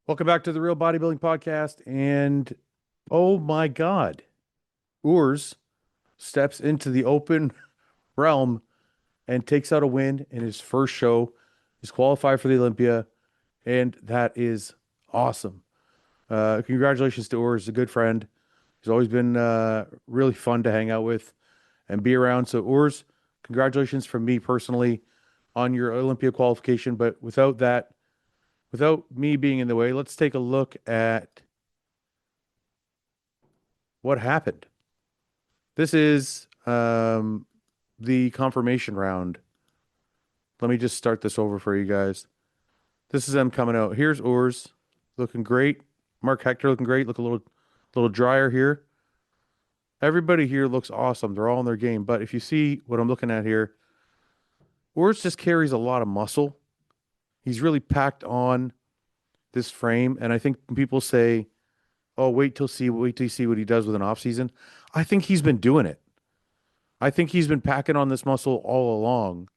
Welcome back to the Real Bodybuilding Podcast. And oh my God, Urs steps into the open realm and takes out a win in his first show. He's qualified for the Olympia, and that is awesome. Congratulations to Urs, a good friend. He's always been really fun to hang out with and be around. So, Urs, congratulations from me personally on your Olympia qualification. But without me being in the way, let's take a look at what happened. This is the confirmation round. Let me just start this over for you guys. This is them coming out. Here's Urs looking great. Mark Hector looking great. Look a little drier here. Everybody here looks awesome. They're all in their game. But if you see what I'm looking at here, Urs just carries a lot of muscle. He's really packed on this frame. And I think people say, oh, wait till you see what he does with an off season. I think he's been doing it. I think he's been packing on this muscle all along.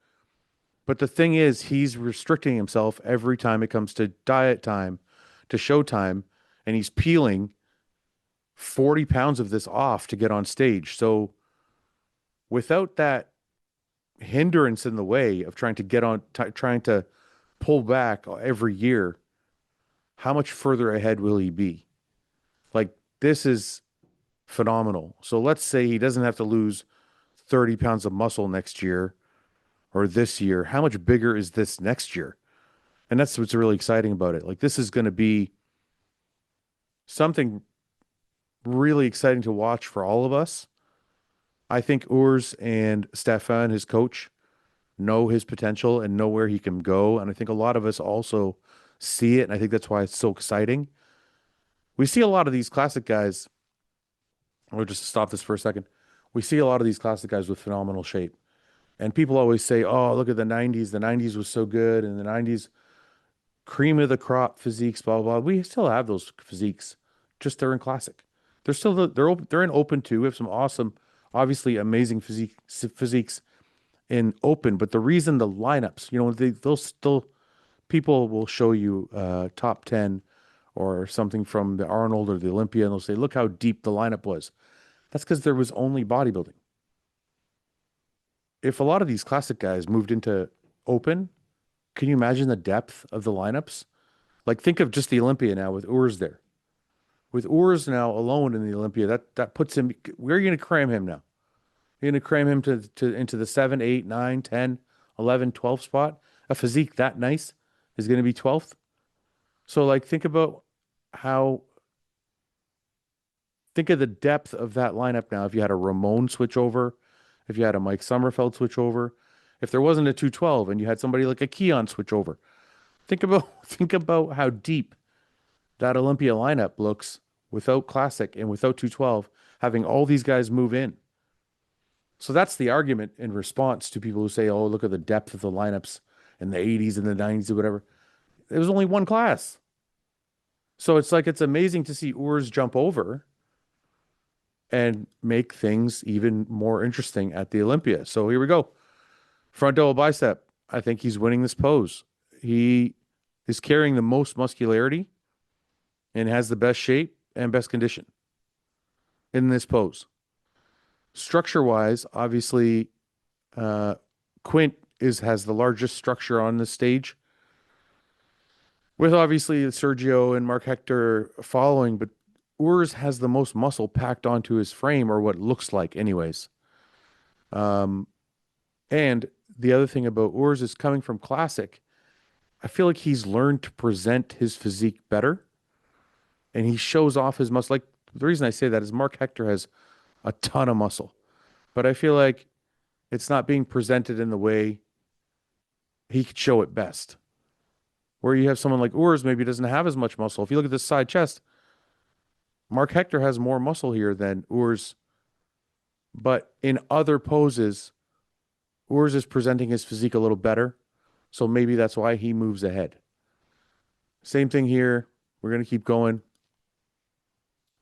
But the thing is, he's restricting himself every time it comes to diet time, to show time, and he's peeling 40 pounds of this off to get on stage. So without that hindrance in the way of trying to trying to pull back every year, how much further ahead will he be? Like, this is phenomenal. So let's say he doesn't have to lose 30 pounds of muscle next year or this year. How much bigger is this next year? And that's what's really exciting about it. Like, this is going to be something really exciting to watch for all of us. I think Urs and Stefan, his coach, know his potential and know where he can go. And I think a lot of us also see it. And I think that's why it's so exciting. We see a lot of these classic guys. We'll just stop this for a second. We see a lot of these classic guys with phenomenal shape. And people always say, oh, look at the 90s. The 90s was so good. And the 90s, cream of the crop physiques, blah, blah, blah. We still have those physiques, just they're in classic. They're in open too. We have some awesome, obviously amazing physiques in open. But the reason the lineups, they'll still, people will show you top 10 or something from the Arnold or the Olympia, and they'll say, look how deep the lineup was. That's because there was only bodybuilding. If a lot of these classic guys moved into open, can you imagine the depth of the lineups? Like, think of just the Olympia now with Urs there. With Urs now alone in the Olympia, that puts him. Where are you going to cram him now? You're going to cram him to into the 7, 8, 9, 10, 11, 12 spot. A physique that nice is going to be 12th. So, like, how think of the depth of that lineup now. If you had a Ramon switch over, if you had a Mike Sommerfeld switch over, if there wasn't a 212 and you had somebody like a Keon switch over, think about how deep that Olympia lineup looks without Classic and without 212, having all these guys move in. So that's the argument in response to people who say, oh, look at the depth of the lineups in the 80s and the 90s or whatever. There was only one class. So it's amazing to see Urs jump over and make things even more interesting at the Olympia. So here we go. Front double bicep. I think he's winning this pose. He is carrying the most muscularity and has the best shape and best condition in this pose. Structure wise, obviously, Quint has the largest structure on the stage, with obviously Sergio and Mark Hector following, but Urs has the most muscle packed onto his frame, or what looks like, anyways. Um, and the other thing about Urs is coming from Classic. I feel like he's learned to present his physique better, and he shows off his muscle. Like, the reason I say that is Mark Hector has a ton of muscle, but I feel like it's not being presented in the way he could show it best. Where you have someone like Urs maybe doesn't have as much muscle. If you look at this side chest, Mark Hector has more muscle here than Urs, but in other poses, Urs is presenting his physique a little better. So maybe that's why he moves ahead. Same thing here. We're going to keep going.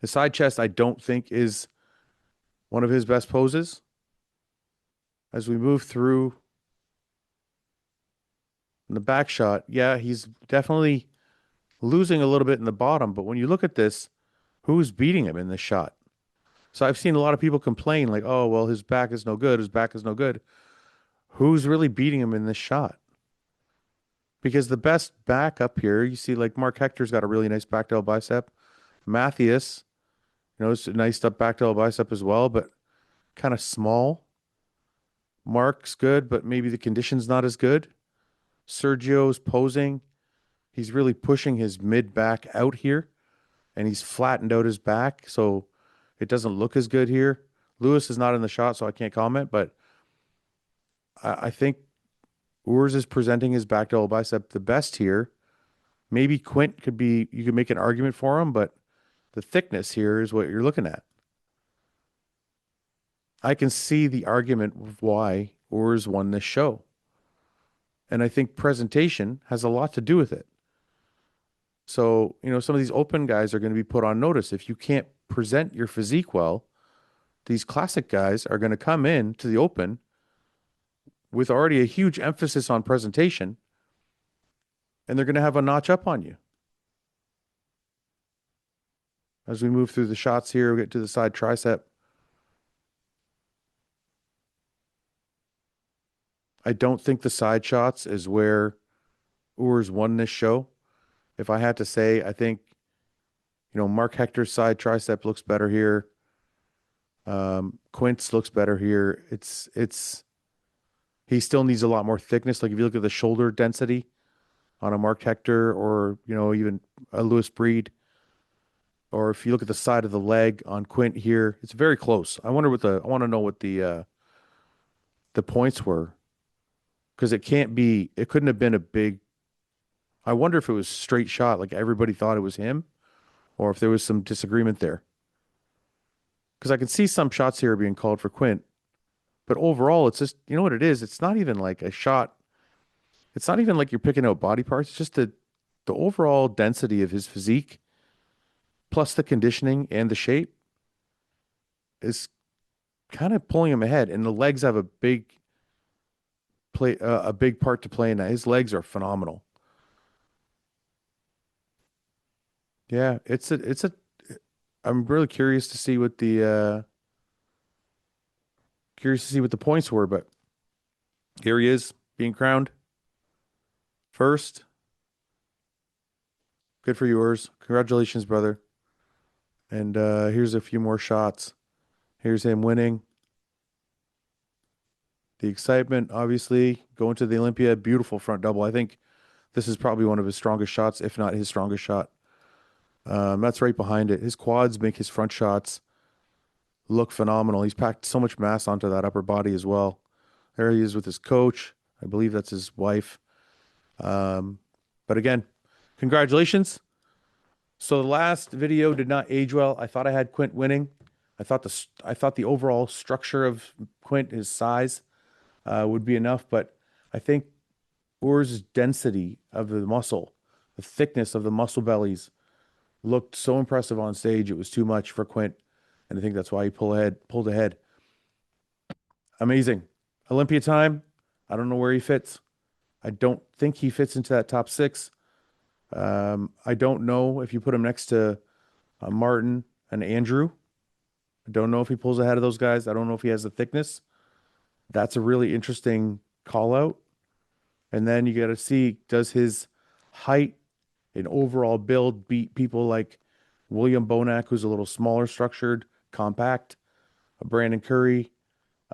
The side chest, I don't think, is one of his best poses. As we move through in the back shot, yeah, he's definitely losing a little bit in the bottom. But when you look at this, who's beating him in this shot? So I've seen a lot of people complain like, oh, well, his back is no good. His back is no good. Who's really beating him in this shot? Because the best back up here, you see like Mark Hector's got a really nice back delta bicep. Matthias, it's a nice up back delta bicep as well, but kind of small. Mark's good, but maybe the condition's not as good. Sergio's posing. He's really pushing his mid back out here, and he's flattened out his back, so it doesn't look as good here. Lewis is not in the shot, so I can't comment, but I think Urs is presenting his back delta bicep the best here. Maybe Quint you could make an argument for him, but the thickness here is what you're looking at. I can see the argument of why Urs won this show. And I think presentation has a lot to do with it. So, some of these open guys are going to be put on notice. If you can't present your physique well, these classic guys are going to come in to the open with already a huge emphasis on presentation, and they're going to have a notch up on you. As we move through the shots here, we get to the side tricep. I don't think the side shots is where Urs won this show. If I had to say, I think, Mark Hector's side tricep looks better here. Quint's looks better here. He still needs a lot more thickness. Like if you look at the shoulder density on a Mark Hector or, even a Lewis Breed, or if you look at the side of the leg on Quint here, it's very close. I want to know what the points were, because it couldn't have been a big, I wonder if it was straight shot, like everybody thought it was him, or if there was some disagreement there. Because I can see some shots here being called for Quint, but overall, it's just, you know what it is? It's not even like a shot. It's not even like you're picking out body parts. It's just the overall density of his physique, plus the conditioning and the shape, is kind of pulling him ahead. And the legs have a big part to play in that. His legs are phenomenal. Yeah, I'm really curious to see what the points were, but here he is being crowned first. Good for yours. Congratulations, brother. And here's a few more shots. Here's him winning. The excitement, obviously, going to the Olympia, beautiful front double. I think this is probably one of his strongest shots, if not his strongest shot. That's right behind it. His quads make his front shots look phenomenal. He's packed so much mass onto that upper body as well. There he is with his coach. I believe that's his wife. But again, congratulations. So the last video did not age well. I thought I had Quint winning. I thought the overall structure of Quint, his size, would be enough, but I think Urs' density of the muscle, the thickness of the muscle bellies, looked so impressive on stage. It was too much for Quint, and I think that's why he pulled ahead. Amazing. Olympia time. I don't know where he fits. I don't think he fits into that top 6. I don't know if you put him next to Martin and Andrew. I don't know if he pulls ahead of those guys. I don't know if he has the thickness. That's a really interesting call out. And then you got to see, does his height and overall build beat people like William Bonac, who's a little smaller structured, compact, Brandon Curry,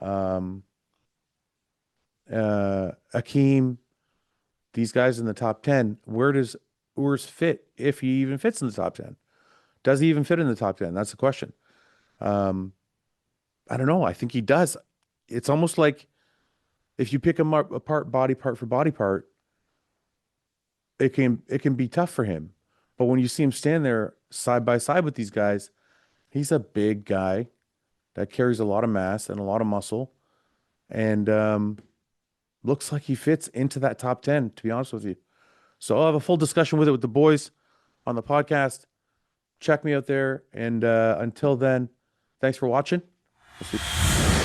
Akeem, these guys in the top 10. Where does Urs fit, if he even fits in the top 10? Does he even fit in the top 10? That's the question. I don't know. I think he does. It's almost like if you pick him apart body part for body part, it can be tough for him. But when you see him stand there side by side with these guys, he's a big guy that carries a lot of mass and a lot of muscle, and looks like he fits into that top 10, to be honest with you. So I'll have a full discussion with the boys on the podcast. Check me out there. And until then, thanks for watching. We'll see.